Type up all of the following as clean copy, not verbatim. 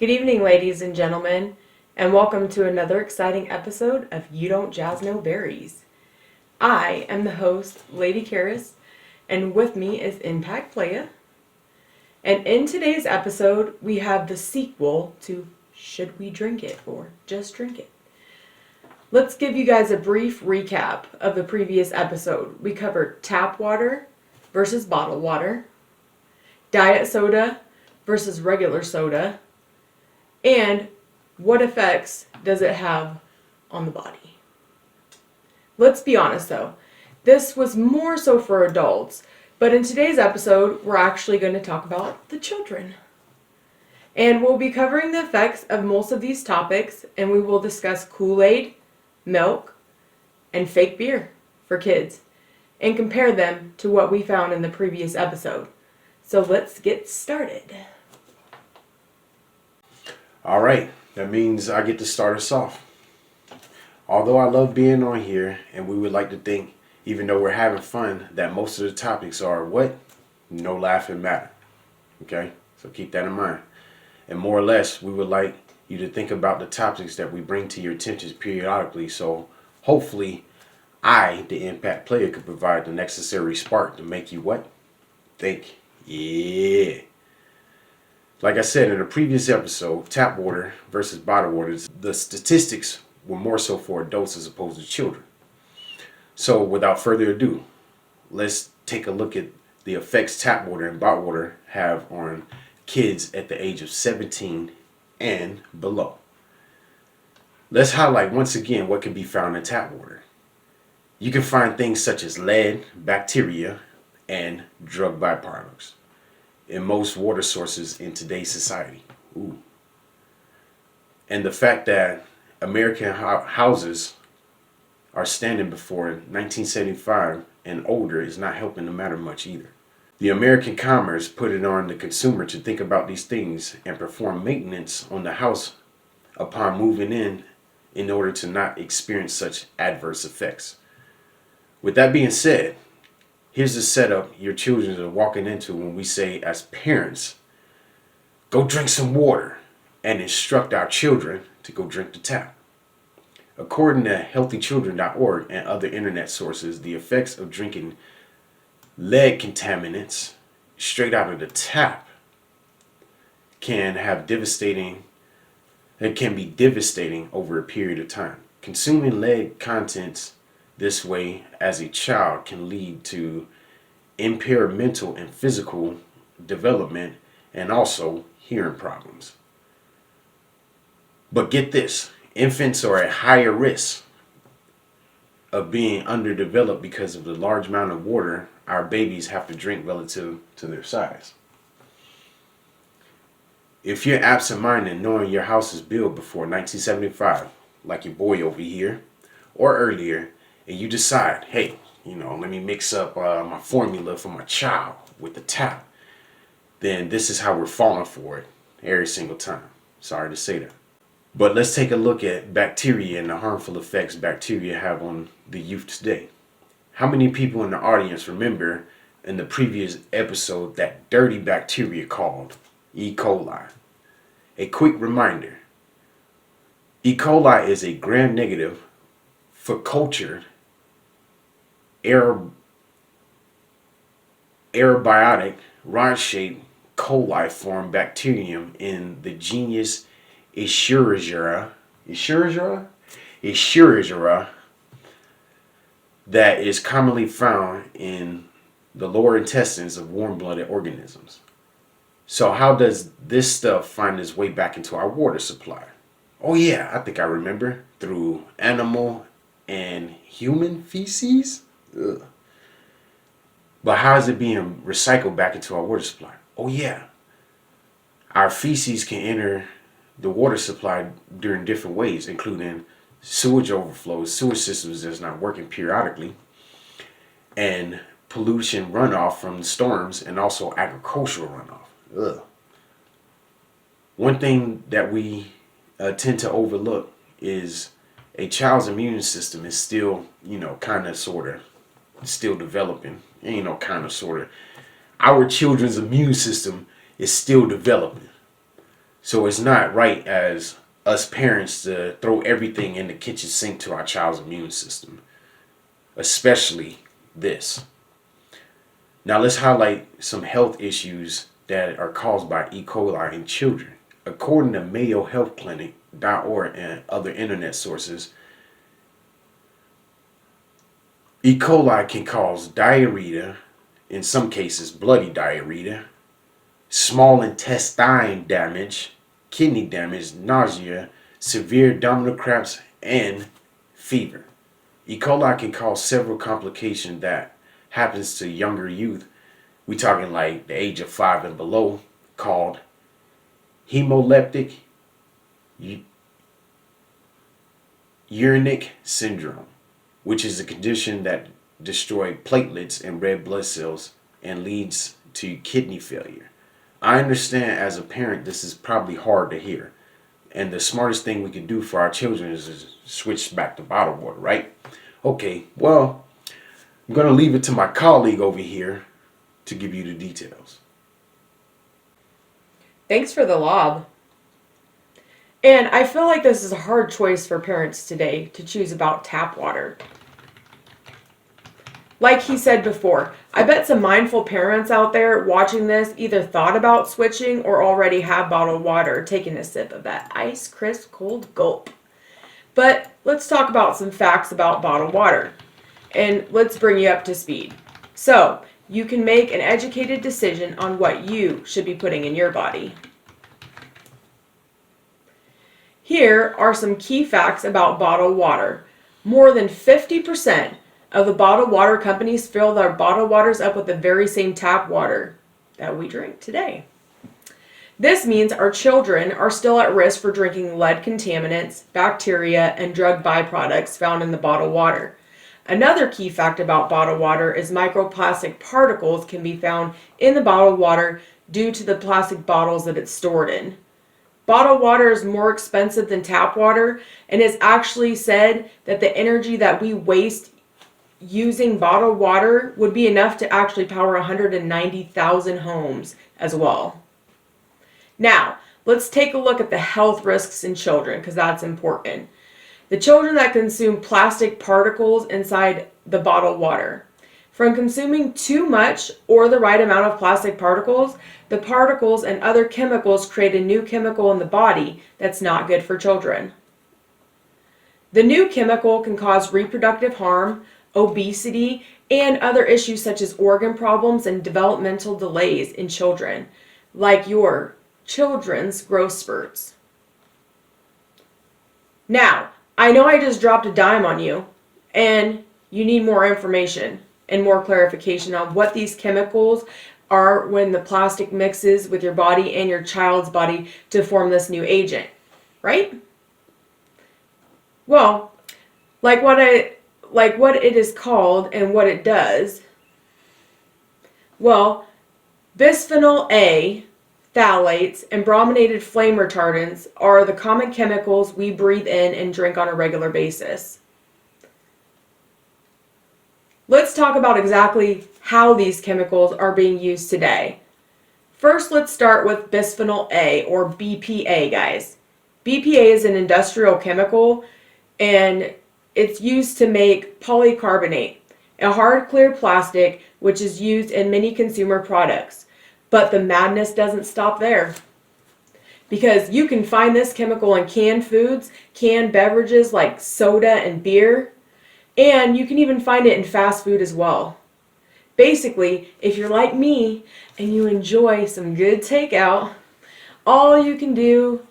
Good evening, ladies and gentlemen, and welcome to another exciting episode of You Don't Jazz No Berries. I am the host, Lady Karus, and with me is Impact Playa. And in today's episode, we have the sequel to Should We Drink It or Just Drink It? Let's give you guys a brief recap of the previous episode. We covered tap water versus bottled water, diet soda versus regular soda, and what effects does it have on the body? Let's be honest though, this was more so for adults, but in today's episode, we're actually going to talk about the children. And we'll be covering the effects of most of these topics, and we will discuss Kool-Aid, milk, and fake beer for kids, and compare them to what we found in the previous episode. So let's get started. All right, that means I get to start us off. Although I love being on here, and we would like to think, even though we're having fun, that most of the topics are what? No laughing matter. Okay, so keep that in mind. And more or less, we would like you to think about the topics that we bring to your attention periodically. So hopefully, I, the impact player, could provide the necessary spark to make you what? Think. Yeah. Like I said in a previous episode, tap water versus bottled water, the statistics were more so for adults as opposed to children. So without further ado, let's take a look at the effects tap water and bottled water have on kids at the age of 17 and below. Let's highlight once again what can be found in tap water. You can find things such as lead, bacteria, and drug byproducts in most water sources in today's society. Ooh. And the fact that American houses are standing before 1975 and older is not helping the matter much either. The American commerce put it on the consumer to think about these things and perform maintenance on the house upon moving in order to not experience such adverse effects. With that being said, here's the setup your children are walking into when we say, as parents, go drink some water and instruct our children to go drink the tap. According to healthychildren.org and other internet sources, the effects of drinking lead contaminants straight out of the tap can be devastating over a period of time. Consuming lead contents this way as a child can lead to impaired mental and physical development and also hearing problems. But get this, infants are at higher risk of being underdeveloped because of the large amount of water our babies have to drink relative to their size. If you're absent-minded knowing your house is built before 1975, like your boy over here, or earlier, and you decide, hey, let me mix up my formula for my child with the tap, then this is how we're falling for it every single time. Sorry to say that. But let's take a look at bacteria and the harmful effects bacteria have on the youth today. How many people in the audience remember in the previous episode that dirty bacteria called E. coli? A quick reminder, E. coli is a gram-negative for cultured aerobiotic rod-shaped coliform bacterium in the genus Escherichia that is commonly found in the lower intestines of warm-blooded organisms. So how does this stuff find its way back into our water supply? Oh yeah, I think I remember. Through animal and human feces? Ugh. But how is it being recycled back into our water supply? Oh yeah, our feces can enter the water supply during different ways, including sewage overflows, sewage systems that's not working periodically, and pollution runoff from the storms, and also agricultural runoff. Ugh. One thing that we tend to overlook is a child's immune system is still, kind of, sort of, still developing. Kind of, sort of. Our children's immune system is still developing. So it's not right as us parents to throw everything in the kitchen sink to our child's immune system, especially this. Now let's highlight some health issues that are caused by E. coli in children. According to MayoHealthClinic.org and other internet sources, E. coli can cause diarrhea, in some cases bloody diarrhea, small intestine damage, kidney damage, nausea, severe abdominal cramps, and fever. E. coli can cause several complications that happens to younger youth. We talking like the age of 5 and below, called hemolytic uremic syndrome, which is a condition that destroys platelets and red blood cells and leads to kidney failure. I understand as a parent this is probably hard to hear. And the smartest thing we can do for our children is to switch back to bottled water, right? Okay, well, I'm going to leave it to my colleague over here to give you the details. Thanks for the lob. And I feel like this is a hard choice for parents today to choose about tap water. Like he said before, I bet some mindful parents out there watching this either thought about switching or already have bottled water, taking a sip of that ice crisp cold gulp. But let's talk about some facts about bottled water. And let's bring you up to speed. So, you can make an educated decision on what you should be putting in your body. Here are some key facts about bottled water. More than 50% of the bottled water companies fill their bottled waters up with the very same tap water that we drink today. This means our children are still at risk for drinking lead contaminants, bacteria, and drug byproducts found in the bottled water. Another key fact about bottled water is microplastic particles can be found in the bottled water due to the plastic bottles that it's stored in. Bottled water is more expensive than tap water, and it's actually said that the energy that we waste using bottled water would be enough to actually power 190,000 homes as well. Now, let's take a look at the health risks in children, because that's important. The children that consume plastic particles inside the bottled water. From consuming too much or the right amount of plastic particles, the particles and other chemicals create a new chemical in the body that's not good for children. The new chemical can cause reproductive harm, obesity, and other issues such as organ problems and developmental delays in children, like your children's growth spurts. Now, I know I just dropped a dime on you, and you need more information and more clarification on what these chemicals are when the plastic mixes with your body and your child's body to form this new agent, right? Well, like what it is called and what it does. Well, bisphenol A, phthalates, and brominated flame retardants are the common chemicals we breathe in and drink on a regular basis. Let's talk about exactly how these chemicals are being used today. First, let's start with bisphenol A, or BPA, guys. BPA is an industrial chemical, and it's used to make polycarbonate, a hard, clear plastic which is used in many consumer products. But the madness doesn't stop there, because you can find this chemical in canned foods, canned beverages like soda and beer, and you can even find it in fast food as well. Basically, if you're like me and you enjoy some good takeout, all you can do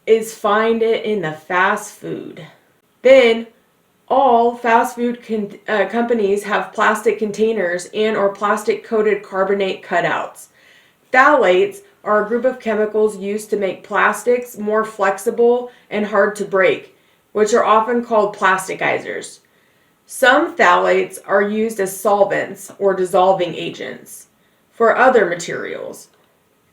is find it in the fast food. Then, all fast food companies have plastic containers and or plastic coated carbonate cutouts. Phthalates are a group of chemicals used to make plastics more flexible and hard to break, which are often called plasticizers. Some phthalates are used as solvents or dissolving agents for other materials.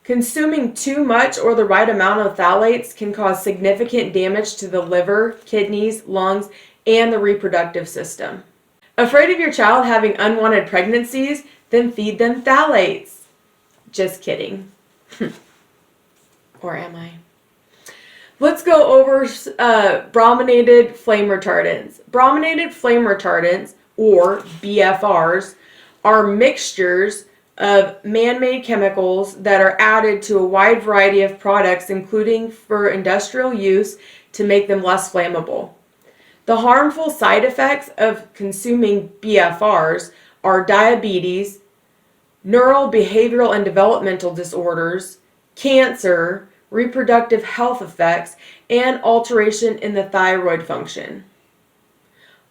Consuming too much or the right amount of phthalates can cause significant damage to the liver, kidneys, lungs, and the reproductive system. Afraid of your child having unwanted pregnancies? Then feed them phthalates. Just kidding. Or am I? Let's go over brominated flame retardants. Brominated flame retardants, or BFRs, are mixtures of man-made chemicals that are added to a wide variety of products, including for industrial use to make them less flammable. The harmful side effects of consuming BFRs are diabetes, neural, behavioral, and developmental disorders, cancer, reproductive health effects, and alteration in the thyroid function.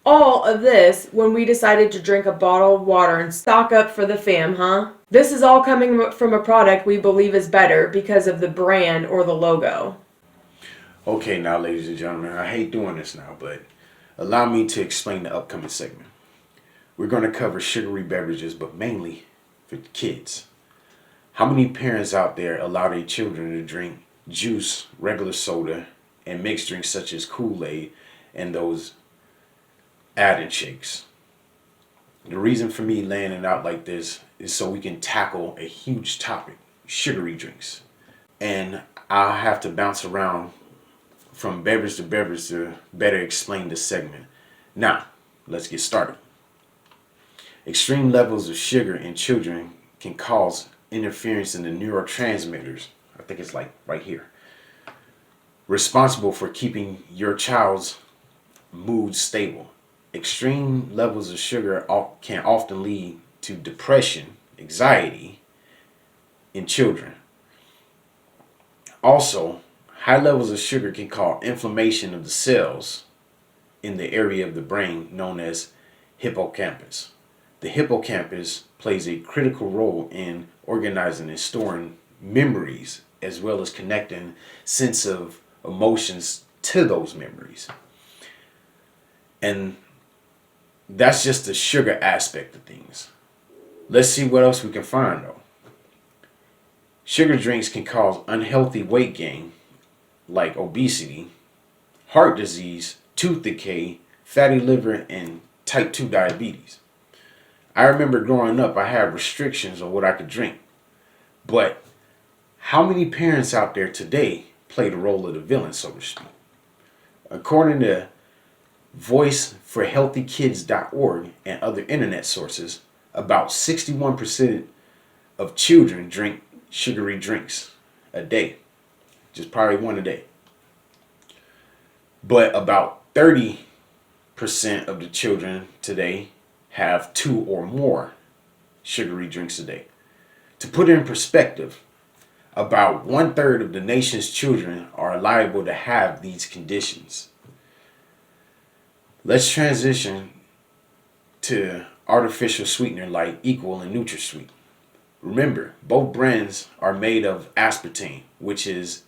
All of this when we decided to drink a bottle of water and stock up for the fam, huh? This is all coming from a product we believe is better because of the brand or the logo. Okay, now, ladies and gentlemen, I hate doing this now, but allow me to explain the upcoming segment. We're going to cover sugary beverages, but mainly for kids. How many parents out there allow their children to drink juice, regular soda, and mixed drinks such as Kool-Aid and those add-in shakes? The reason for me laying it out like this is so we can tackle a huge topic, sugary drinks. And I'll have to bounce around from beverage to better explain this segment. Now, let's get started. Extreme levels of sugar in children can cause interference in the neurotransmitters. I think it's like right here, responsible for keeping your child's mood stable. Extreme levels of sugar can often lead to depression, anxiety in children. Also, high levels of sugar can cause inflammation of the cells in the area of the brain known as hippocampus. The hippocampus plays a critical role in organizing and storing memories, as well as connecting sense of emotions to those memories. And that's just the sugar aspect of things. Let's see what else we can find though. Sugar drinks can cause unhealthy weight gain, like obesity, heart disease, tooth decay, fatty liver, and type 2 diabetes. I remember growing up, I had restrictions on what I could drink. But how many parents out there today play the role of the villain, so to speak? According to voiceforhealthykids.org and other internet sources, about 61% of children drink sugary drinks a day. Just probably one a day. But about 30% of the children today have 2 or more sugary drinks a day. To put it in perspective, about 1/3 of the nation's children are liable to have these conditions. Let's transition to artificial sweetener like Equal and NutraSweet. Remember, both brands are made of aspartame, which is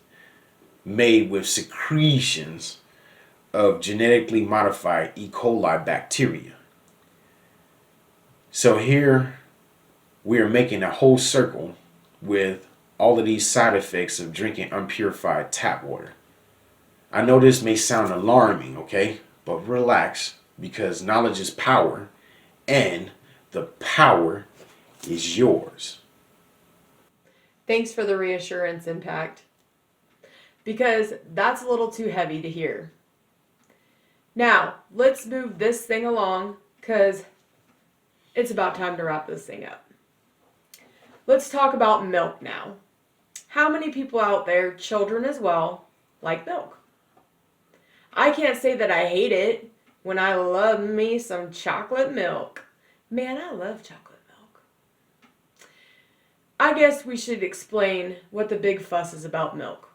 made with secretions of genetically modified E. coli bacteria. So here we are making a whole circle with all of these side effects of drinking unpurified tap water. I know this may sound alarming, okay? But relax, because knowledge is power, and the power is yours. Thanks for the reassurance, Impact. Because that's a little too heavy to hear. Now, let's move this thing along, because it's about time to wrap this thing up. Let's talk about milk now. How many people out there, children as well, like milk? I can't say that I hate it when I love me some chocolate milk. Man, I love chocolate milk. I guess we should explain what the big fuss is about milk.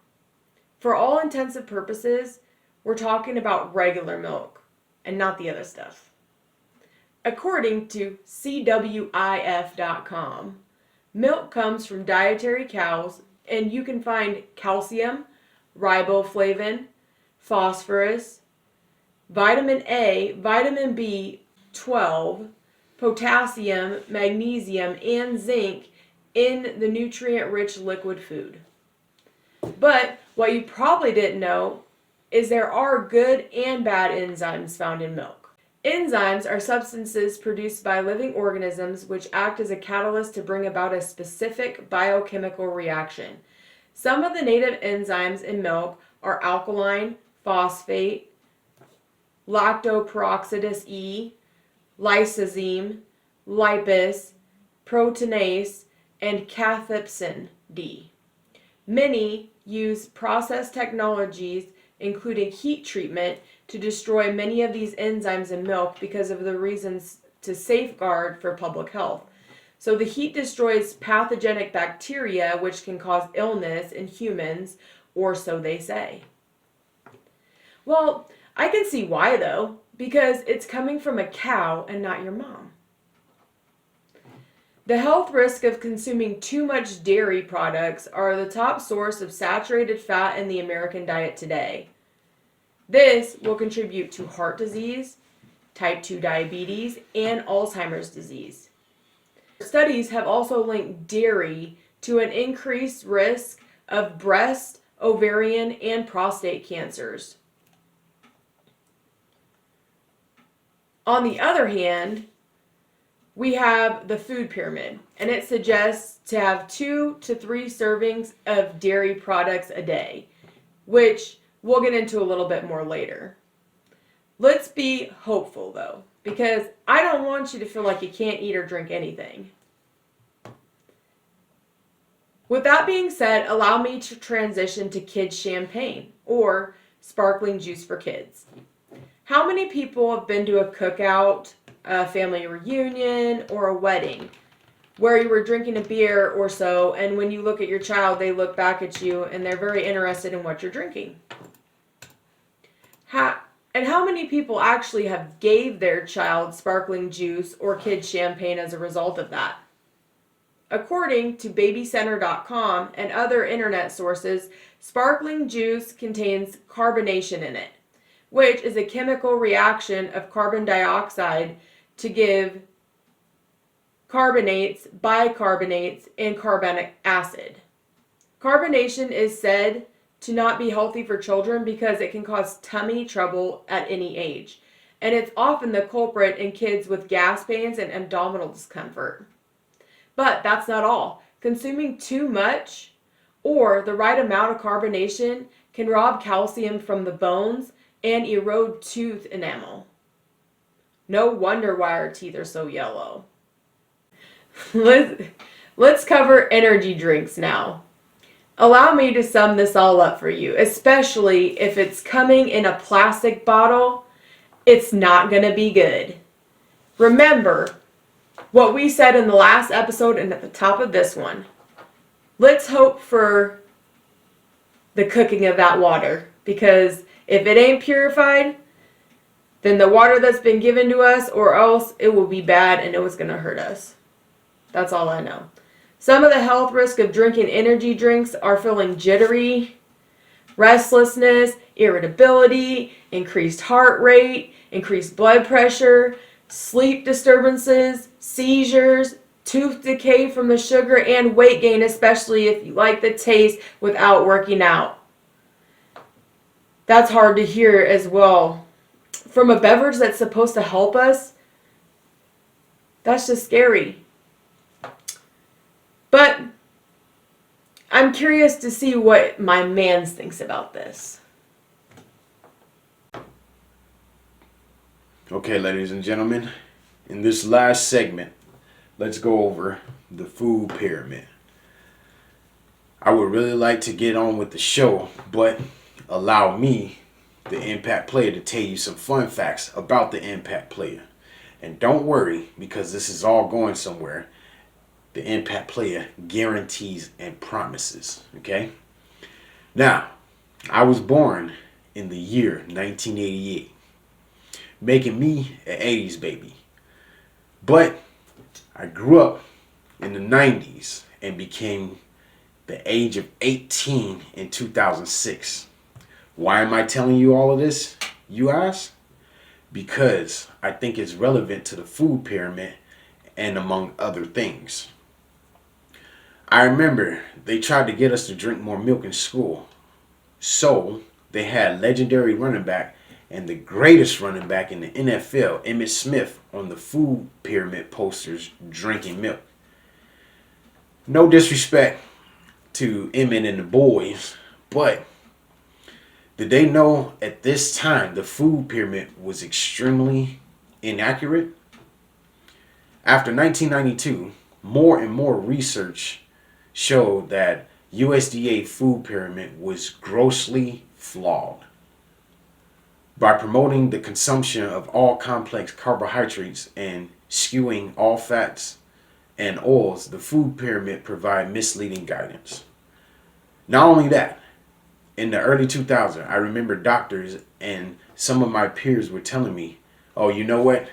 For all intensive purposes, we're talking about regular milk and not the other stuff. According to CWIF.com, milk comes from dietary cows, and you can find calcium, riboflavin, phosphorus, vitamin A, vitamin B12, potassium, magnesium, and zinc in the nutrient-rich liquid food. But what you probably didn't know is there are good and bad enzymes found in milk. Enzymes are substances produced by living organisms which act as a catalyst to bring about a specific biochemical reaction. Some of the native enzymes in milk are alkaline, phosphate, lactoperoxidase E, lysozyme, lipase, proteinase, and cathepsin D. Many use process technologies, including heat treatment, to destroy many of these enzymes in milk because of the reasons to safeguard for public health. So the heat destroys pathogenic bacteria, which can cause illness in humans, or so they say. Well, I can see why though, because it's coming from a cow and not your mom. The health risk of consuming too much dairy products are the top source of saturated fat in the American diet today. This will contribute to heart disease, type 2 diabetes, and Alzheimer's disease. Studies have also linked dairy to an increased risk of breast, ovarian, and prostate cancers. On the other hand, we have the food pyramid, and it suggests to have 2 to 3 servings of dairy products a day, which we'll get into a little bit more later. Let's be hopeful though, because I don't want you to feel like you can't eat or drink anything. With that being said, allow me to transition to kids champagne, or sparkling juice for kids. How many people have been to a cookout, a family reunion, or a wedding where you were drinking a beer or so, and when you look at your child, they look back at you and they're very interested in what you're drinking? And how many people actually have gave their child sparkling juice or kids champagne as a result of that? According to babycenter.com and other internet sources, sparkling juice contains carbonation in it, which is a chemical reaction of carbon dioxide to give carbonates, bicarbonates, and carbonic acid. Carbonation is said to not be healthy for children because it can cause tummy trouble at any age, and it's often the culprit in kids with gas pains and abdominal discomfort. But that's not all. Consuming too much or the right amount of carbonation can rob calcium from the bones and erode tooth enamel. No wonder why our teeth are so yellow. Let's cover energy drinks now. Allow me to sum this all up for you, especially if it's coming in a plastic bottle. It's not going to be good. Remember what we said in the last episode and at the top of this one. Let's hope for the cooking of that water, because if it ain't purified, then the water that's been given to us, or else it will be bad and it was going to hurt us. That's all I know. Some of the health risks of drinking energy drinks are feeling jittery, restlessness, irritability, increased heart rate, increased blood pressure, sleep disturbances, seizures, tooth decay from the sugar, and weight gain, especially if you like the taste without working out. That's hard to hear as well. From a beverage that's supposed to help us, that's just scary. But I'm curious to see what my mans thinks about this. Okay, ladies and gentlemen, in this last segment, let's go over the food pyramid. I would really like to get on with the show, but allow me, the Impact Player, to tell you some fun facts about the Impact Player. And don't worry, because this is all going somewhere. The Impact Player guarantees and promises, okay? Now, I was born in the year 1988, making me an 80s baby. But I grew up in the 90s and became the age of 18 in 2006. Why am I telling you all of this, you ask? Because I think it's relevant to the food pyramid and among other things. I remember they tried to get us to drink more milk in school. So they had legendary running back and the greatest running back in the NFL, Emmitt Smith, on the food pyramid posters drinking milk. No disrespect to Emmett and the boys, but did they know at this time the food pyramid was extremely inaccurate? After 1992, more and more research showed that USDA food pyramid was grossly flawed. By promoting the consumption of all complex carbohydrates and skewing all fats and oils, the food pyramid provided misleading guidance. Not only that, in the early 2000s, I remember doctors and some of my peers were telling me, oh, you know what?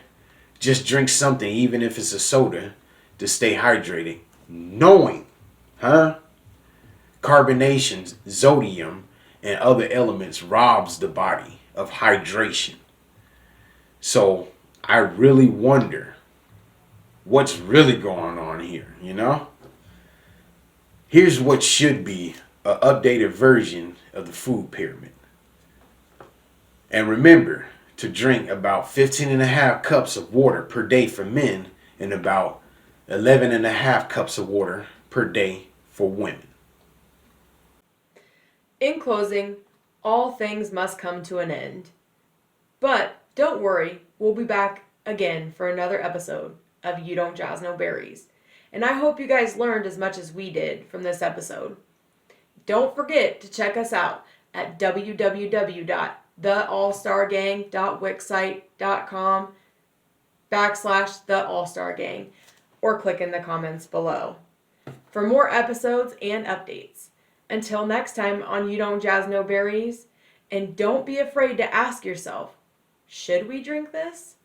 Just drink something, even if it's a soda, to stay hydrated. Knowing, carbonation, sodium, and other elements robs the body of hydration. So I really wonder what's really going on here, Here's what should be an updated version of the food pyramid. And remember to drink about 15 and a half cups of water per day for men and about 11 and a half cups of water per day for women. In closing, all things must come to an end. But don't worry, we'll be back again for another episode of You Don't Jazz No Berries. And I hope you guys learned as much as we did from this episode. Don't forget to check us out at www.theallstargang.wixsite.com/theallstargang or click in the comments below for more episodes and updates. Until next time on You Don't Jazz No Berries, and don't be afraid to ask yourself, should we drink this?